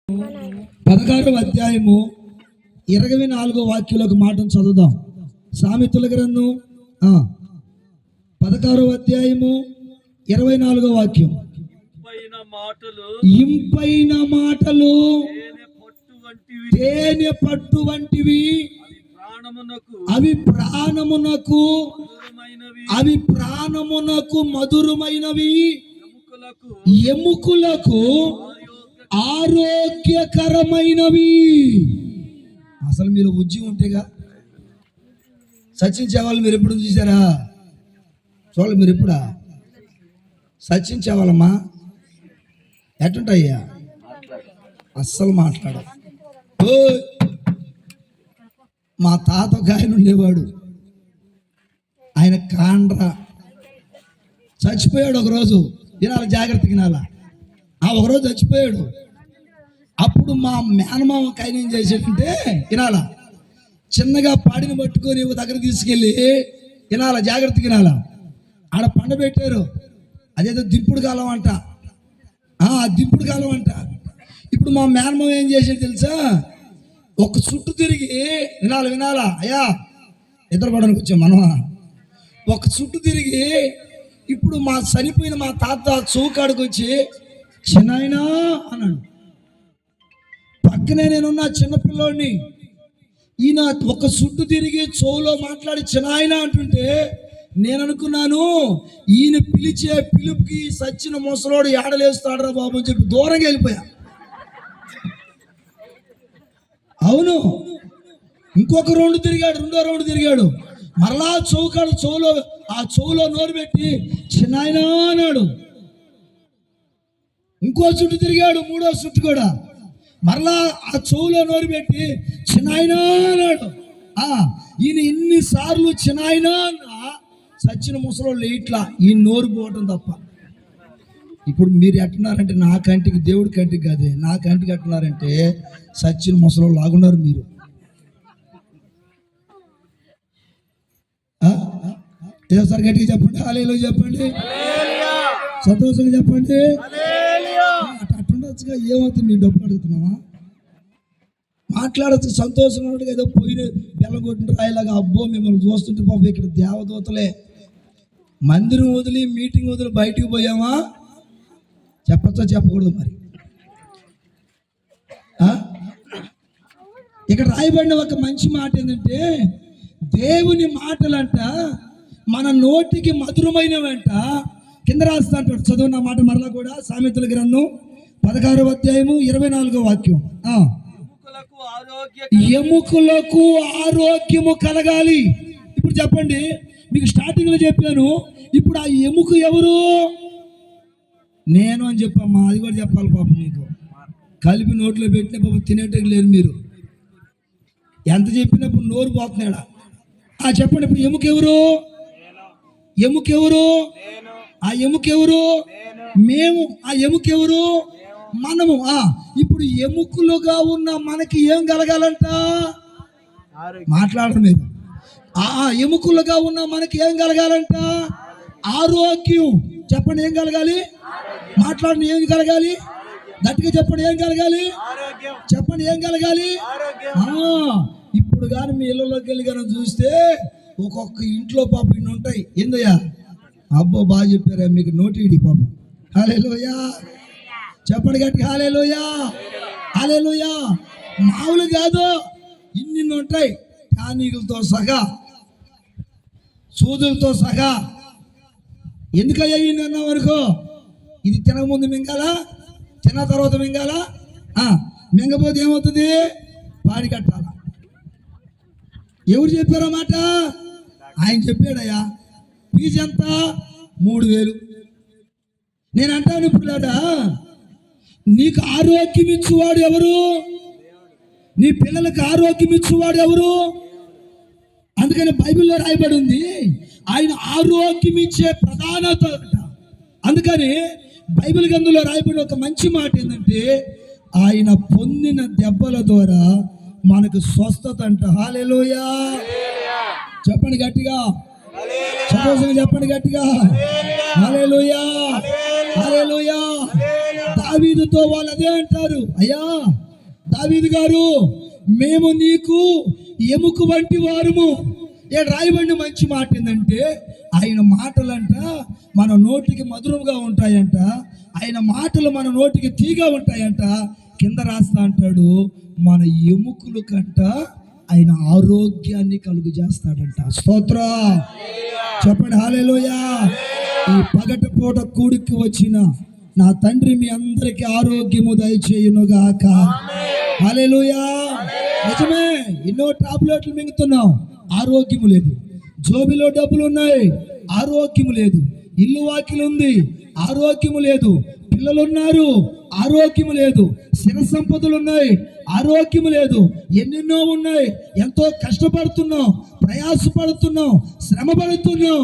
16వ అధ్యాయము 24వ వాక్యంలోకి మాటను చదువుదాం. సామెతల గ్రంథం 16వ అధ్యాయము 24వ వాక్యం. ఇంపైన మాటలు తేనె పట్టు వంటివి, అవి ప్రాణమునకు మధురమైనవి, ఎముకలకు ఆరోగ్యకరమైనవి. అసలు మీరు ఉజ్జి ఉంటేగా సచించేవాళ్ళు మీరు ఎప్పుడు చూసారా? చూడాలి మీరు ఎప్పుడా సచించేవాళ్ళమ్మా ఎట్టుంటాయ్యా? అస్సలు మాట్లాడ. మా తాత ఒక ఆయన ఉండేవాడు, ఆయన కాండ్ర చచ్చిపోయాడు. ఒకరోజు వినాలి, జాగ్రత్తగా వినాలా. ఒకరోజు చచ్చిపోయాడు. అప్పుడు మా మేనమామ ఒక ఆయన ఏం చేసాడంటే వినాలా, చిన్నగా పాడిని పట్టుకొని దగ్గర తీసుకెళ్ళి వినాలా, జాగ్రత్తగా వినాలా, ఆడ పండబెట్టారు. అదేదో దింపుడు కాలం అంట, దింపుడు కాలం అంట. ఇప్పుడు మా మేనమామ ఏం చేసాడు తెలుసా? ఒక చుట్టు తిరిగి వినాలా అయ్యా, ఇద్దరు పడడానికి వచ్చాం మనం. ఒక చుట్టు తిరిగి ఇప్పుడు మా చనిపోయిన మా తాత చౌకాడికి వచ్చి చిన్నాయనా అన్నాడు. పక్కనే నేనున్న చిన్నపిల్లోడిని. ఈయన ఒక చుట్టు తిరిగి చెవులో మాట్లాడి చిన్నాయన అంటుంటే నేను అనుకున్నాను, ఈయన పిలిచే పిలుపుకి సచ్చిన ముసలోడు ఏడలేస్తాడరా బాబు అని చెప్పి దూరంగా వెళ్ళిపోయా. అవును, ఇంకొక రౌండ్ తిరిగాడు, రెండో రౌండ్ తిరిగాడు. మరలా చౌకాడు చెవులో నోరు పెట్టి చిన్నాయనా అన్నాడు. ఇంకో చుట్టు తిరిగాడు, మూడో చుట్టు కూడా మరలా ఆ చెవులో నోరు పెట్టి చిన్నాయనా అన్నాడు. ఈయన ఇన్నిసార్లు చిన్నాయనా అన్నా సచ్చిన ముసలోళ్ళు ఇట్లా ఈ నోరు పోవటం తప్ప. ఇప్పుడు మీరు ఎట్టున్నారంటే నా కంటికి, దేవుడి కంటికి కాదే, నా కంటికి ఎట్టున్నారంటే సచ్చిన ముసలోళ్ళు లాగున్నారు మీరు. ఏదోసారి గట్టిగా చెప్పండి, హల్లెలూయా చెప్పండి, సంతోషంగా చెప్పండి. అట్టుండొచ్చుగా, ఏమవుతుంది? నీ డబ్బులు అడుగుతున్నావా? మాట్లాడచ్చు సంతోషంగా ఉన్నట్టుగా. ఏదో పోయిన బెల్లం కొట్టిన రాయిలాగా అబ్బో మిమ్మల్ని చూస్తుంటే పాపం ఇక్కడ దేవదూతలే. మందిరం వదిలి మీటింగ్ వదిలి బయటికి పోయామా? చెప్పచ్చా చెప్పకూడదు మరి? ఇక్కడ రాయబడిన ఒక మంచి మాట ఏంటంటే, దేవుని మాటలంట మన నోటికి మధురమైనవంట. కింద రాస్తా అంటాడు, చదువు నా మాట మరలా కూడా. సామెతల గ్రంథం 16వ అధ్యాయము 24వ వాక్యం. ఎముకలకు ఆరోగ్యము కలగాలి. ఇప్పుడు చెప్పండి, మీకు స్టార్టింగ్ లో చెప్పాను. ఇప్పుడు ఆ ఎముక ఎవరు? నేను అని చెప్పమ్మా, అది కూడా చెప్పాలి పాపం. నీకు కలిపి నోట్లో పెట్టిన పాపం తినేటకు లేరు మీరు. ఎంత చెప్పినప్పుడు నోరు పోతున్నాడా? చెప్పండి, ఇప్పుడు ఎముక ఎవరు? ఎముక ఎవరు? ఆ ఎముక ఎవరు? మేము. ఆ ఎముక ఎవరు? మనము. ఇప్పుడు ఎముకలుగా ఉన్న మనకి ఏం కలగాలంట? మాట్లాడరు మీరు. ఎముకలుగా ఉన్న మనకి ఏం కలగాలంట? ఆరోగ్యం. చెప్పండి, ఏం కలగాలి? మాట్లాడండి, ఏం కలగాలి? గట్టిగా చెప్పండి, ఏం కలగాలి? చెప్పండి, ఏం కలగాలి? ఇప్పుడు కానీ మీ ఇళ్ళలోకి వెళ్ళి కానీ చూస్తే ఒక్కొక్క ఇంట్లో పాపం ఇన్ని ఉంటాయి. ఏందయ్యా? అబ్బో బాగా చెప్పారా, మీకు నోటిడి పాపం. హల్లెలూయా చెప్పండి గట్టి, హల్లెలూయా హల్లెలూయా. మామూలు కాదు, ఇన్ని ఉంటాయి. కానీగులతో సగా, సూదులతో సగా. ఎందుకయ్యా ఇన్ని అన్న వరకు? ఇది తినకముందు మింగాలా, తిన్న తర్వాత మింగాలా. మింగపోతే ఏమవుతుంది? పాడి కట్టాలా. ఎవరు చెప్పారో మాట? ఆయన చెప్పాడయ్యా. ఫీజు ఎంత? 3000. నేను అంటాను ఇప్పుడు లేదా, నీకు ఆరోగ్యం ఇచ్చేవాడు ఎవరు? నీ పిల్లలకు ఆరోగ్యం ఇచ్చేవాడు ఎవరు? అందుకని బైబిల్లో రాయబడి ఉంది, ఆయన ఆరోగ్యం ఇచ్చే ప్రధానత. అందుకని బైబిల్ గ్రంథంలో రాయబడి ఒక మంచి మాట ఏంటంటే, ఆయన పొందిన దెబ్బల ద్వారా మనకు స్వస్థత అంట. హల్లెలూయా చెప్పండి గట్టిగా, సంతోషంగా చెప్పండి గట్టిగా, హల్లెలూయా హల్లెలూయా. దావీదుతో వాళ్ళు అదే అంటారు, అయ్యా దావీదు గారు, మేము నీకు ఎముక వంటి వారము. రాయబడిన మంచి మాట ఏంటంటే, ఆయన మాటలంట మన నోటికి మధురంగా ఉంటాయంట, ఆయన మాటలు మన నోటికి తీగా ఉంటాయంట. కింద రాస్తా అంటాడు, మన ఎముకలు కంట ఆయన ఆరోగ్యాన్ని కలుగు చేస్తాడంట. స్తోత్ర చెప్పండి హల్లెలూయా. ఈ పగటి పూట కూడికి వచ్చిన నా తండ్రి మీ అందరికి ఆరోగ్యము దయచేయునుగాక. హల్లెలూయా. నిజమే, ఎన్నో టాబ్లెట్లు మింగుతున్నాం, ఆరోగ్యము లేదు. జోబిలో డబ్బులు ఉన్నాయి, ఆరోగ్యము లేదు. ఇల్లు వాకిలు ఉంది, ఆరోగ్యము లేదు. పిల్లలు ఉన్నారు, ఆరోగ్యము లేదు. స్థిర సంపదలు ఉన్నాయి, ఆరోగ్యము లేదు. ఎన్నెన్నో ఉన్నాయి, ఎంతో కష్టపడుతున్నాం, ప్రయాసపడుతున్నాం, శ్రమ పడుతున్నాం.